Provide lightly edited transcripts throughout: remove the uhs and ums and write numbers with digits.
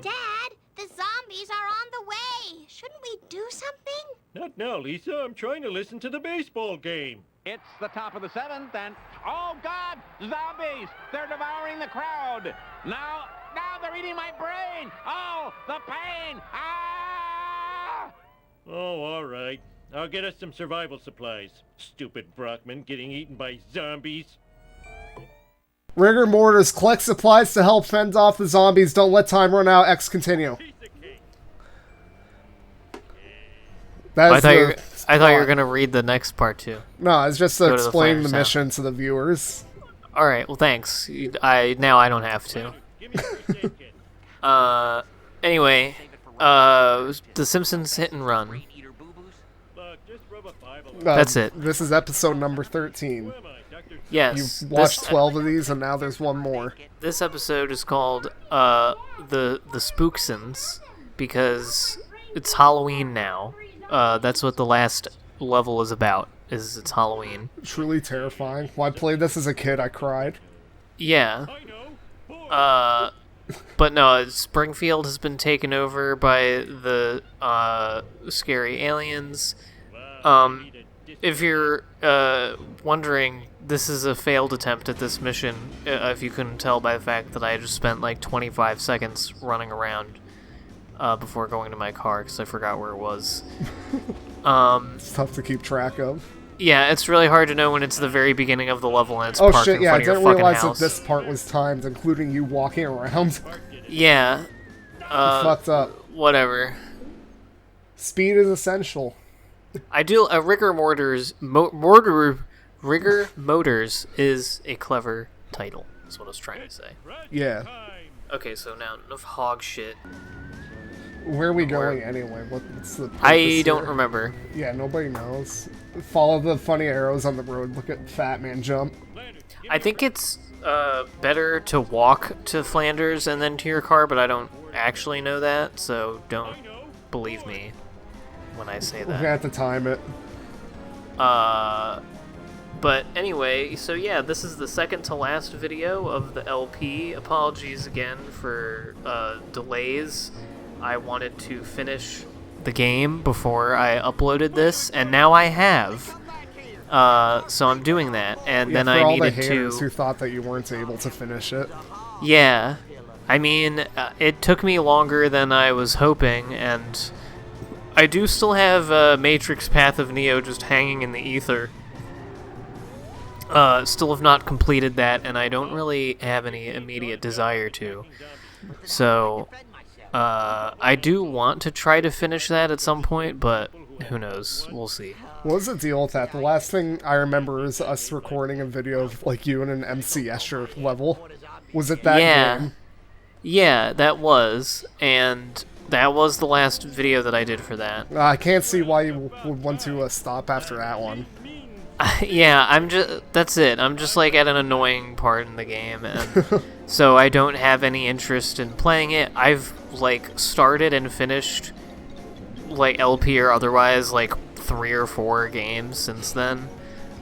Dad, the zombies are on the way. Shouldn't we do something? Not now, Lisa. I'm trying to listen to the baseball game. It's the top of the seventh, and oh God, zombies! They're devouring the crowd. Now they're eating my brain. Oh, the pain! Ah! Oh, all right. I'll get us some survival supplies. Stupid Brockman getting eaten by zombies. Rigor Mortars, collect supplies to help fend off the zombies. Don't let time run out. X continue. I thought you were gonna read the next part too. No, it's just to explain the Flamers mission to the viewers. All right. Well, thanks. Now I don't have to. Anyway, the Simpsons Hit and Run. That's it. This is episode number 13. Yes. You've watched 12 of these, and now there's one more. This episode is called the Spooksons because it's Halloween now. That's what the last level is about. It's Halloween. Truly terrifying. When I played this as a kid, I cried. Yeah. But no, Springfield has been taken over by the scary aliens. If you're wondering, this is a failed attempt at this mission, if you couldn't tell by the fact that I just spent like 25 seconds running around before going to my car because I forgot where it was. It's tough to keep track of. Yeah, it's really hard to know when it's the very beginning of the level and it's parked in front of your fucking house. I didn't realize that this part was timed, including you walking around. Yeah. Fucked up. Whatever. Speed is essential. I do. Rigor Motors. Rigor Motors is a clever title. That's what I was trying to say. Yeah. Okay, so now enough hog shit. Where are we going anyway? What's the purpose I don't here? remember. Yeah, nobody knows. Follow the funny arrows on the road. Look at Fat Man jump. I think it's better to walk to Flanders and then to your car, but I don't actually know that, so don't believe me when I say that. We're gonna have to time it. But anyway, so yeah, this is the second to last video of the LP. Apologies again for delays. I wanted to finish the game before I uploaded this, and now I have. So I'm doing that, and then I needed to. For all the haters who thought that you weren't able to finish it. Yeah, I mean, it took me longer than I was hoping, and I do still have Matrix Path of Neo just hanging in the ether. Still have not completed that, and I don't really have any immediate desire to. So, I do want to try to finish that at some point, but who knows? We'll see. What was the deal with that? The last thing I remember is us recording a video of like you in an MC Escher level. Was it that game? Yeah, that was, and that was the last video that I did for that. I can't see why you would want to stop after that one. Yeah, that's it. I'm just like at an annoying part in the game, and so I don't have any interest in playing it. I've like started and finished like LP or otherwise like 3 or 4 games since then.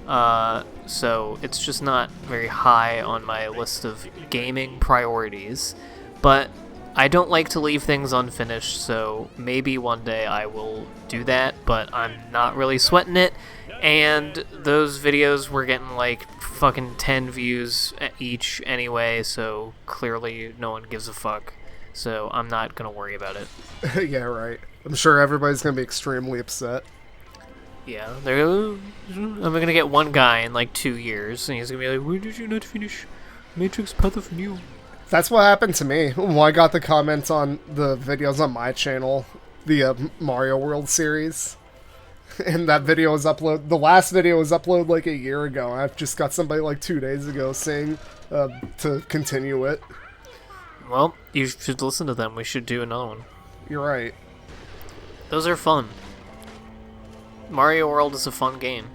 So it's just not very high on my list of gaming priorities. But I don't like to leave things unfinished, so maybe one day I will do that, but I'm not really sweating it. And those videos were getting like fucking 10 views each anyway, so clearly no one gives a fuck. So I'm not gonna worry about it. Yeah, right. I'm sure everybody's gonna be extremely upset. Yeah, I'm gonna get one guy in like 2 years, and he's gonna be like, "Why did you not finish Matrix Path of Neo?" That's what happened to me when I got the comments on the videos on my channel, the Mario World series. And that video was uploaded. The last video was uploaded like a year ago. I just got somebody like 2 days ago saying to continue it. Well, you should listen to them. We should do another one. You're right. Those are fun. Mario World is a fun game.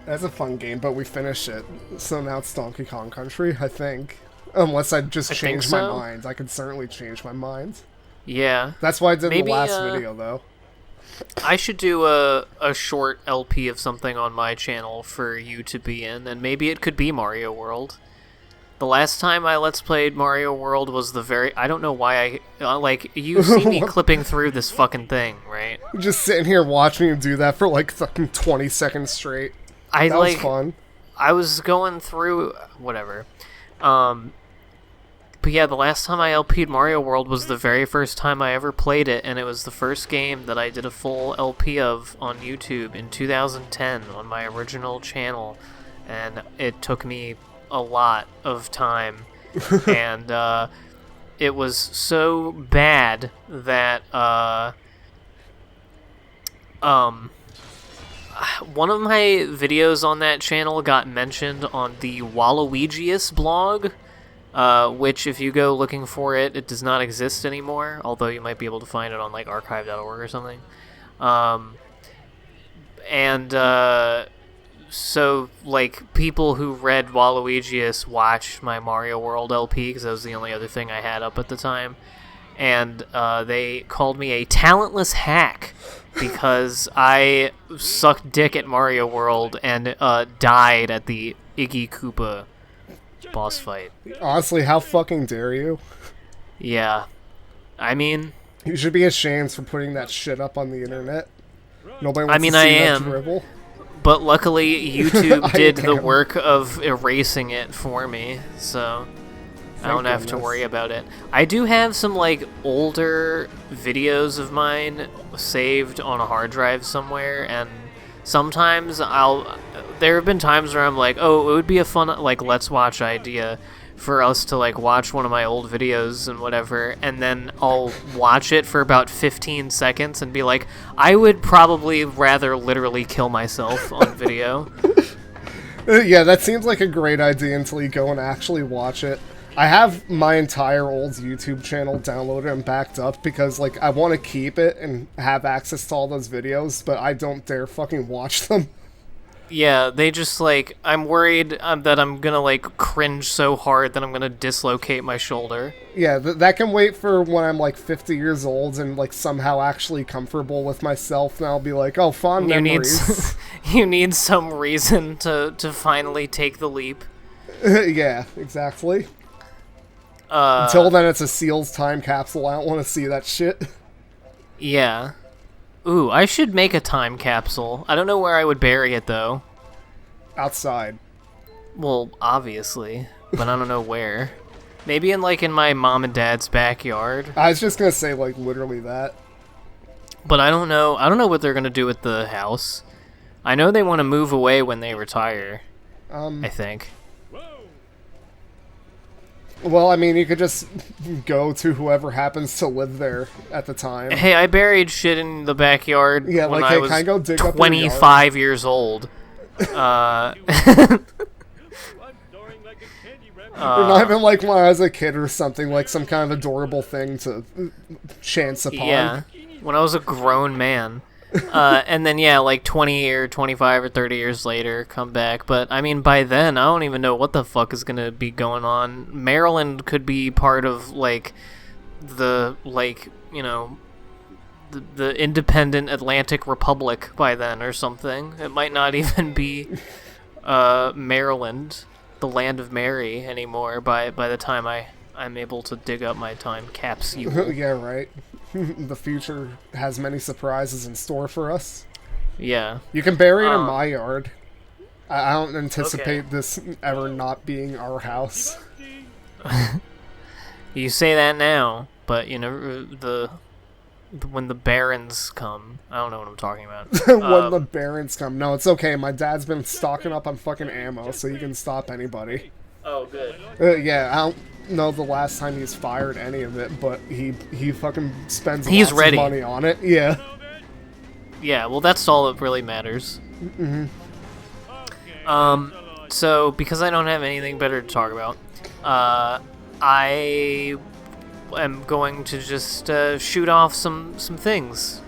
That's a fun game, but we finished it. So now it's Donkey Kong Country, I think. Unless I just change my mind. I can certainly change my mind. Yeah. That's why I did the last video, though. I should do a short LP of something on my channel for you to be in, and maybe it could be Mario World. The last time I Let's Played Mario World was I don't know why like, you see me clipping through this fucking thing, right? Just sitting here watching you do that for like fucking 20 seconds straight. That was fun. I was going through, whatever. But yeah, the last time I LP'd Mario World was the very first time I ever played it, and it was the first game that I did a full LP of on YouTube in 2010 on my original channel, and it took me a lot of time, and it was so bad that one of my videos on that channel got mentioned on the Waluigius blog, which if you go looking for it, it does not exist anymore, although you might be able to find it on like archive.org or something. So, like, people who read Waluigius watched my Mario World LP, because that was the only other thing I had up at the time, and they called me a talentless hack, because I sucked dick at Mario World and died at the Iggy Koopa boss fight. Honestly, how fucking dare you? Yeah. I mean... You should be ashamed for putting that shit up on the internet. Nobody wants to see I that am. dribble. But luckily, YouTube did the work of erasing it for me, so I don't have to worry about it. I do have some, like, older videos of mine saved on a hard drive somewhere, and sometimes there have been times where I'm like, oh, it would be a fun, like, let's watch idea for us to, like, watch one of my old videos and whatever, and then I'll watch it for about 15 seconds and be like, I would probably rather literally kill myself on video. Yeah, that seems like a great idea until you go and actually watch it. I have my entire old YouTube channel downloaded and backed up because, like, I want to keep it and have access to all those videos, but I don't dare fucking watch them. Yeah, they just, like, I'm worried that I'm gonna, like, cringe so hard that I'm gonna dislocate my shoulder. Yeah, that can wait for when I'm, like, 50 years old and, like, somehow actually comfortable with myself, and I'll be like, oh, fond memories. You need some reason to finally take the leap. Yeah, exactly. Until then, it's a Seals time capsule. I don't want to see that shit. Yeah. Ooh, I should make a time capsule. I don't know where I would bury it, though. Outside. Well, obviously. But I don't know where. Maybe in my mom and dad's backyard. I was just gonna say, like, literally that. But I don't know. I don't know what they're gonna do with the house. I know they want to move away when they retire. I think. Well, I mean, you could just go to whoever happens to live there at the time. Hey, I buried shit in the backyard when I was can I go dig up 25 years old. Or not even like when I was a kid or something, like some kind of adorable thing to chance upon. Yeah, when I was a grown man. And then, yeah, like 20 or 25 or 30 years later, come back. But, I mean, by then, I don't even know what the fuck is going to be going on. Maryland could be part of, like, the independent Atlantic Republic by then or something. It might not even be Maryland, the land of Mary, anymore by the time I'm able to dig up my time capsule. Yeah, right. The future has many surprises in store for us. Yeah. You can bury it in my yard. I don't anticipate this ever not being our house. You say that now, but, you know, when the barons come, I don't know what I'm talking about. When the barons come. No, it's okay. My dad's been stocking up on fucking ammo, so you can stop anybody. Oh, good. Yeah, I don't know the last time he's fired any of it, but he fucking spends lots of money on it. Yeah. Yeah, well, that's all that really matters. Mm-hmm. So, because I don't have anything better to talk about, I am going to just shoot off some things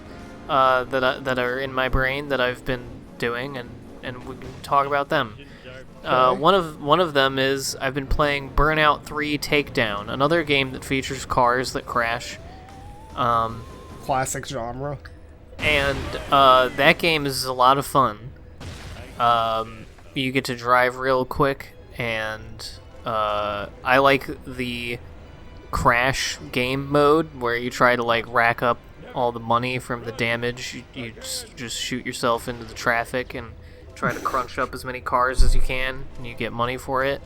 that are in my brain that I've been doing, and we can talk about them. One of them is I've been playing Burnout 3 Takedown, another game that features cars that crash. Classic genre. And that game is a lot of fun. You get to drive real quick, and I like the crash game mode where you try to like rack up all the money from the damage. You just shoot yourself into the traffic and try to crunch up as many cars as you can, and you get money for it.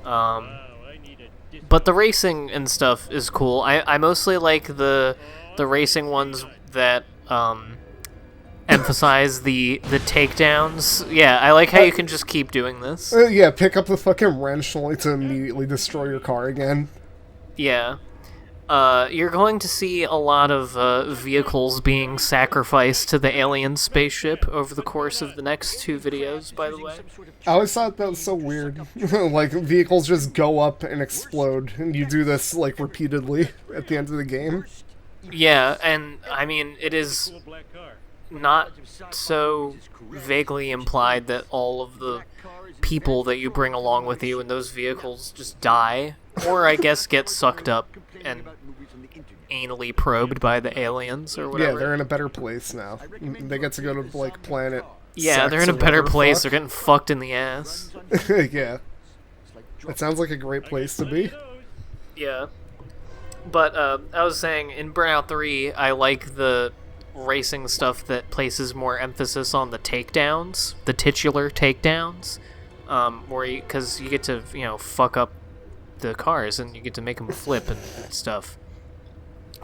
But the racing and stuff is cool. I mostly like the racing ones that emphasize the takedowns. Yeah, I like how you can just keep doing this. Yeah, pick up the fucking wrench only to immediately destroy your car again. Yeah. You're going to see a lot of vehicles being sacrificed to the alien spaceship over the course of the next 2 videos, by the way. I always thought that was so weird. Like, vehicles just go up and explode, and you do this, like, repeatedly at the end of the game. Yeah, and, I mean, it is not so vaguely implied that all of the people that you bring along with you in those vehicles just die, or I guess get sucked up and anally probed by the aliens or whatever. Yeah, they're in a better place now. They get to go to, like, planet Yeah, they're in a better place. They're getting fucked in the ass. Yeah. It sounds like a great place to be. Yeah. But, I was saying, in Burnout 3, I like the racing stuff that places more emphasis on the takedowns, the titular takedowns, because you get to, you know, fuck up the cars and you get to make them flip and stuff.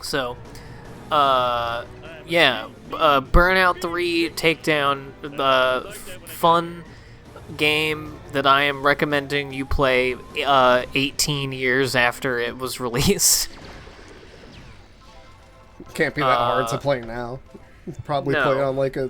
So, yeah, Burnout 3 takedown, fun game that I am recommending you play 18 years after it was released. Can't be that hard to play now. Probably no. play on like a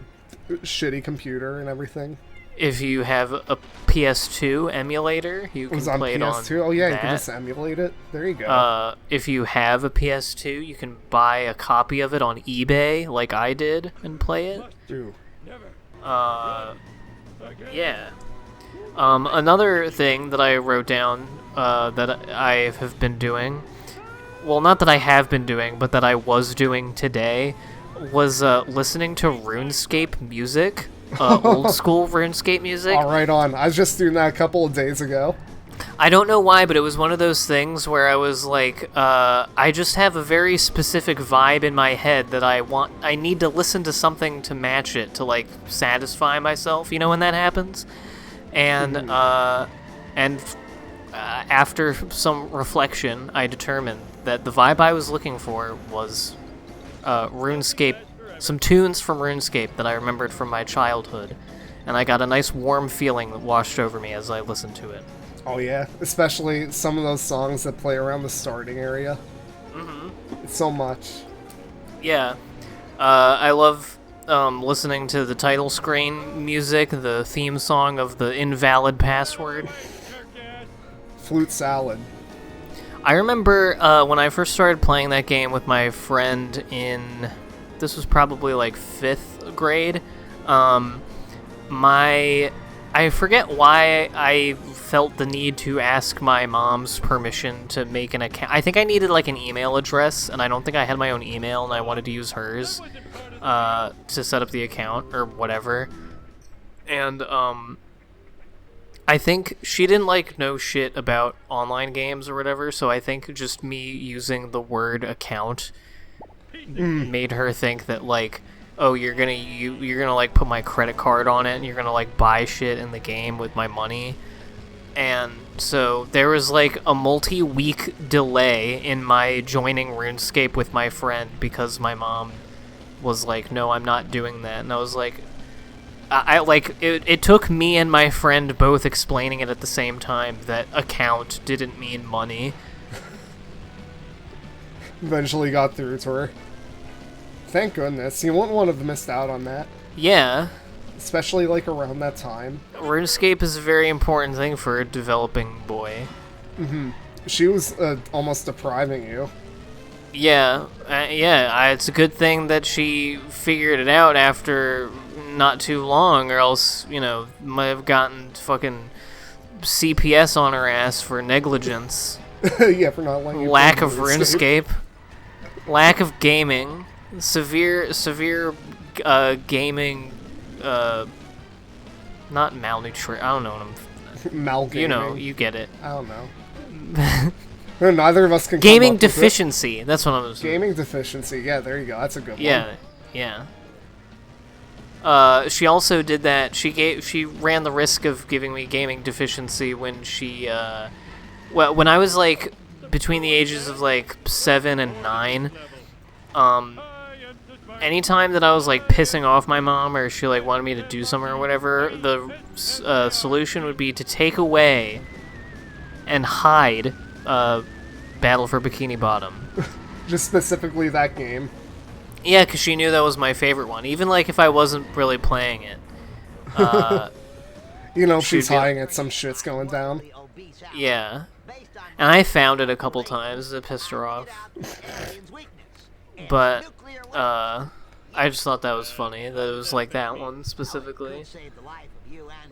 shitty computer and everything. If you have a PS2 emulator, you can play it on PS2? Oh yeah, that. you can just emulate it. There you go. If you have a PS2, you can buy a copy of it on eBay, like I did, and play it. Ooh. Yeah. Another thing that I wrote down that I have been doing, well, not that I have been doing, but that I was doing today, was listening to RuneScape music. Old school RuneScape music. All right, on. I was just doing that a couple of days ago. I don't know why, but it was one of those things where I was like, I just have a very specific vibe in my head that I need to listen to something to match it, to like satisfy myself, you know, when that happens. And after some reflection, I determined that the vibe I was looking for was RuneScape, some tunes from RuneScape that I remembered from my childhood, and I got a nice warm feeling that washed over me as I listened to it. Oh yeah, especially some of those songs that play around the starting area. It's so much. Yeah, I love listening to the title screen music, the theme song of the Invalid Password. Flute Salad. I remember when I first started playing that game with my friend in, this was probably like 5th grade. I forget why I felt the need to ask my mom's permission to make an account. I think I needed like an email address, and I don't think I had my own email, and I wanted to use hers to set up the account or whatever. And I think she didn't like know shit about online games or whatever, so I think just me using the word account made her think that like, oh, you're gonna like put my credit card on it and you're gonna like buy shit in the game with my money. And so there was like a multi-week delay in my joining RuneScape with my friend because my mom was like, no, I'm not doing that. And I was like, I like it took me and my friend both explaining it at the same time that account didn't mean money. Eventually got through to her. Thank goodness. You wouldn't want to have missed out on that. Yeah. Especially like around that time. RuneScape is a very important thing for a developing boy. She was almost depriving you. Yeah, it's a good thing that she figured it out after not too long, or else, you know, might have gotten fucking CPS on her ass for negligence. Yeah, for not letting you lack of RuneScape. Lack of gaming. Severe gaming, not malnutrition, I don't know what Malgaming. You know, you get it. I don't know. No, neither of us can. Gaming come up with deficiency. That's what I'm saying. Gaming deficiency. Yeah, there you go. That's a good one. Yeah. She also did that. She ran the risk of giving me gaming deficiency when she, when I was like between the ages of like 7 and 9. Anytime that I was like pissing off my mom or she like wanted me to do something or whatever, the solution would be to take away and hide Battle for Bikini Bottom. Just specifically that game. Yeah, because she knew that was my favorite one. Even like if I wasn't really playing it. You know, she's hiding it, some shit's going down. Yeah. And I found it a couple times. It pissed her off. But, I just thought that was funny. That it was like that one specifically.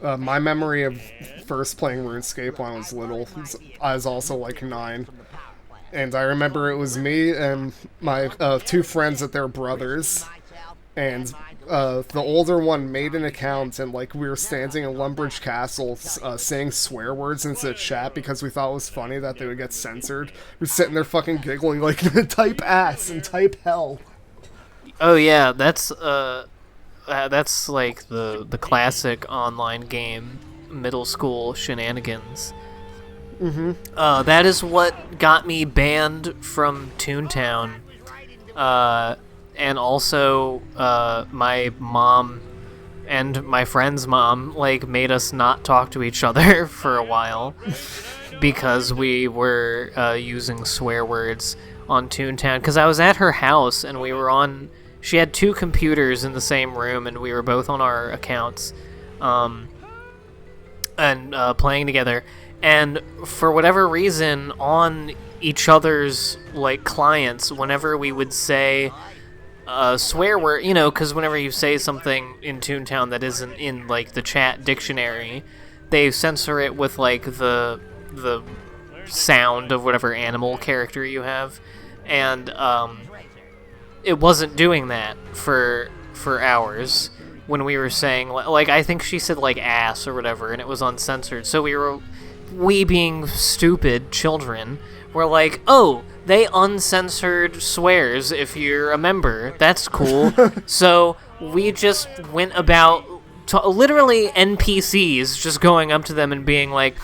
My memory of first playing RuneScape when I was little, I was also like 9. And I remember it was me and my 2 friends that they're brothers. And the older one made an account, and like we were standing in Lumbridge Castle saying swear words into the chat because we thought it was funny that they would get censored. We're sitting there fucking giggling like, type ass and type hell. Oh yeah, that's like the classic online game middle school shenanigans. Mm-hmm. That is what got me banned from Toontown. And also, my mom and my friend's mom, like, made us not talk to each other for a while because we were using swear words on Toontown. Because I was at her house, and we were on... She had 2 computers in the same room, and we were both on our accounts, and playing together. And for whatever reason, on each other's, like, clients, whenever we would say... swear word, you know, because whenever you say something in Toontown that isn't in, like, the chat dictionary, they censor it with, like, the sound of whatever animal character you have, and, it wasn't doing that for hours when we were saying, like, I think she said, like, ass or whatever, and it was uncensored, so we being stupid children, were like, oh, they uncensored swears if you're a member. That's cool. So we just went about literally NPCs just going up to them and being like,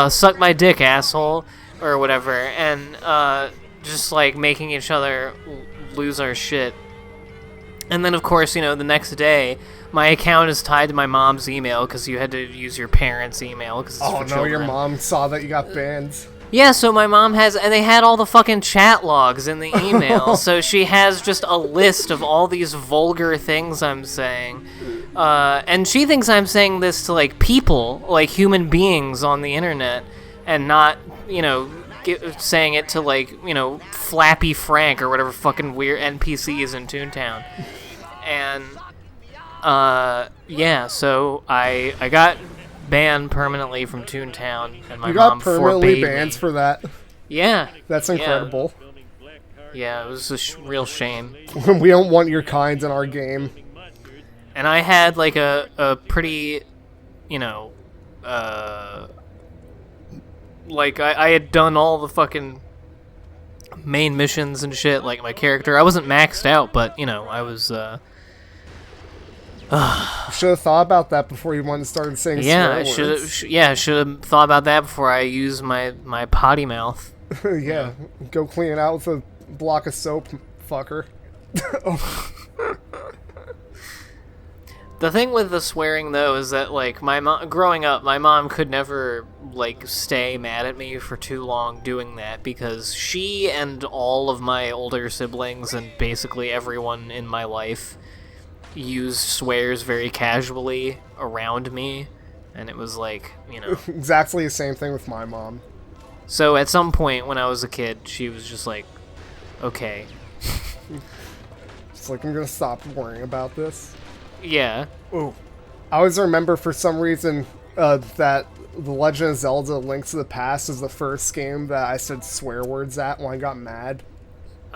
suck my dick, asshole, or whatever, and just like making each other lose our shit. And then, of course, you know, the next day, my account is tied to my mom's email because you had to use your parents' email. Cause it's oh, for no, children. your mom saw that you got banned. Yeah, so my mom has, and they had all the fucking chat logs in the email, so she has just a list of all these vulgar things I'm saying, and she thinks I'm saying this to, like, people, like, human beings on the internet, and not, you know, saying it to, like, you know, Flappy Frank or whatever fucking weird NPC is in Toontown, and, yeah, so I got banned permanently from Toontown, and my mom permanently forbade banned me. for that. Yeah, that's incredible. Yeah, it was a real shame. We don't want your kind in our game. And I had like a pretty, you know, like I had done all the fucking main missions and shit. Like my character, I wasn't maxed out, but you know, I was. Should have thought about that before you wanted to start saying swear words. Should have thought about that before I used my potty mouth. Yeah, go clean it out with a block of soap, fucker. The thing with the swearing, though, is that, like, growing up, my mom could never, like, stay mad at me for too long doing that, because she and all of my older siblings and basically everyone in my life used swears very casually around me, and it was like, you know... Exactly the same thing with my mom. So at some point when I was a kid, she was just like, okay. It's like, I'm gonna stop worrying about this. Yeah. Ooh. I always remember for some reason that The Legend of Zelda Link to the Past is the first game that I said swear words at when I got mad.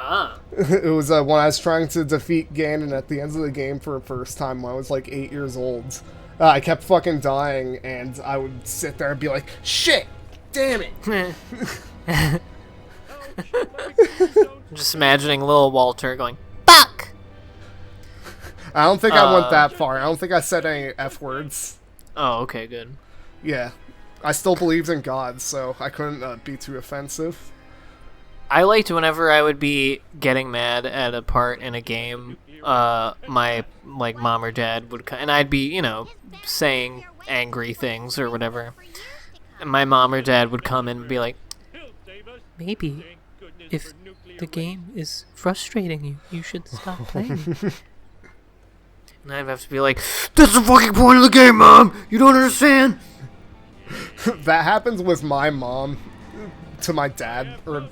Ah. It was when I was trying to defeat Ganon at the end of the game for the first time when I was like 8 years old. I kept fucking dying, and I would sit there and be like, shit, damn it. Just imagining little Walter going, fuck! I don't think I went that far. I don't think I said any F words. Oh, okay, good. Yeah. I still believed in God, so I couldn't be too offensive. I liked whenever I would be getting mad at a part in a game, my, like, mom or dad would come, and I'd be, you know, saying angry things or whatever. And my mom or dad would come in and be like, maybe if the game is frustrating you, you should stop playing. And I'd have to be like, that's the fucking point of the game, Mom! You don't understand! That happens with my mom to my dad, or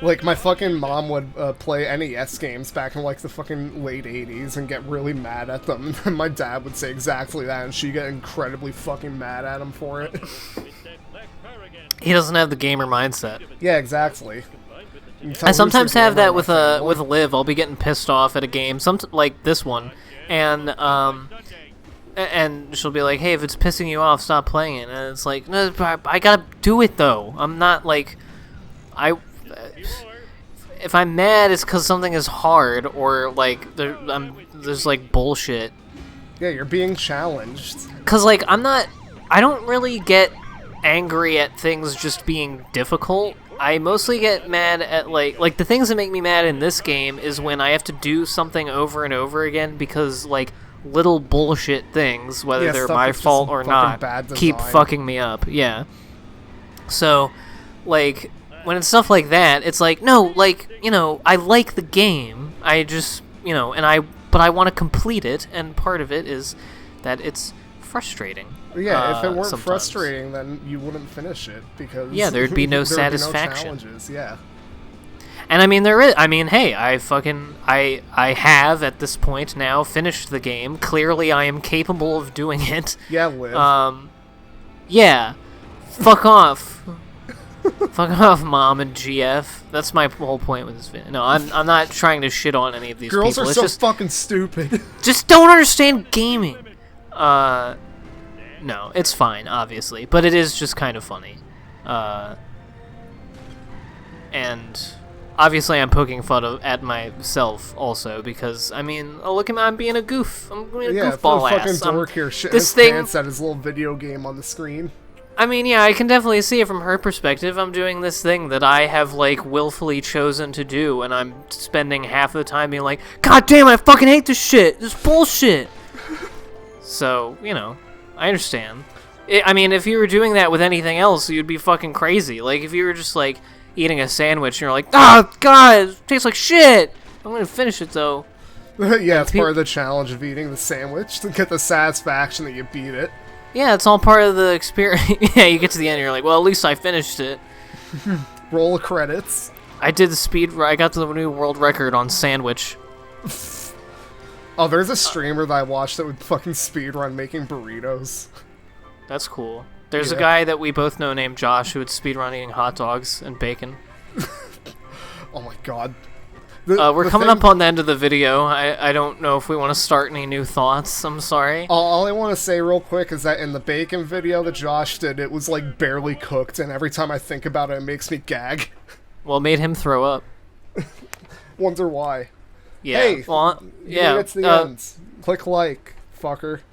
like my fucking mom would play NES games back in like the fucking late 80s and get really mad at them, and my dad would say exactly that, and she'd get incredibly fucking mad at him for it. He doesn't have the gamer mindset. Yeah, exactly. I sometimes have that with Liv. I'll be getting pissed off at a game, like this one, and she'll be like, "Hey, if it's pissing you off, stop playing it." And it's like, "No, I gotta do it though. I'm not like, if I'm mad, it's because something is hard or like there's like bullshit." Yeah, you're being challenged. Cause like I don't really get angry at things just being difficult. I mostly get mad at like the things that make me mad in this game is when I have to do something over and over again because like little bullshit things, whether they're my fault or not, keep fucking me up. Yeah. So, like, when it's stuff like that, it's like, no, like, you know, I like the game. I just, you know, but I want to complete it, and part of it is that it's frustrating. Yeah, if it weren't frustrating, then you wouldn't finish it because there'd be no there would satisfaction. Be no challenges, yeah. And I mean, there is. I mean, hey, I have at this point now finished the game. Clearly, I am capable of doing it. Yeah, Liv. Yeah. Fuck off. Fuck off, Mom and GF. That's my whole point with this video. No, I'm not trying to shit on any of these Girls people. Girls are so fucking stupid. Just don't understand gaming. No, it's fine, obviously, but it is just kind of funny. And obviously I'm poking fun at myself also because, I mean, oh, look at me, I'm being a goof. I'm being a goofball ass. Fucking dork here shitting his pants at his little video game on the screen. I mean, yeah, I can definitely see it from her perspective. I'm doing this thing that I have, like, willfully chosen to do, and I'm spending half of the time being like, God damn, I fucking hate this shit. This bullshit. So, you know, I understand. I mean, if you were doing that with anything else, you'd be fucking crazy. Like, if you were just, like, eating a sandwich and you're like, oh, God, it tastes like shit. I'm gonna finish it, though. Yeah, it's part of the challenge of eating the sandwich, to get the satisfaction that you beat it. Yeah, it's all part of the experience. Yeah, you get to the end and you're like, well, at least I finished it. Roll of credits. I did the I got to the new world record on sandwich. Oh, there's a streamer that I watched that would fucking speedrun making burritos. That's cool. There's a guy that we both know named Josh who would speedrun eating hot dogs and bacon. Oh my god. We're coming up on the end of the video. I don't know if we want to start any new thoughts. I'm sorry. All I want to say real quick is that in the bacon video that Josh did, it was like barely cooked, and every time I think about it, it makes me gag. Well, it made him throw up. Wonder why. Yeah. Hey, well, yeah. It's the end. Click like, fucker.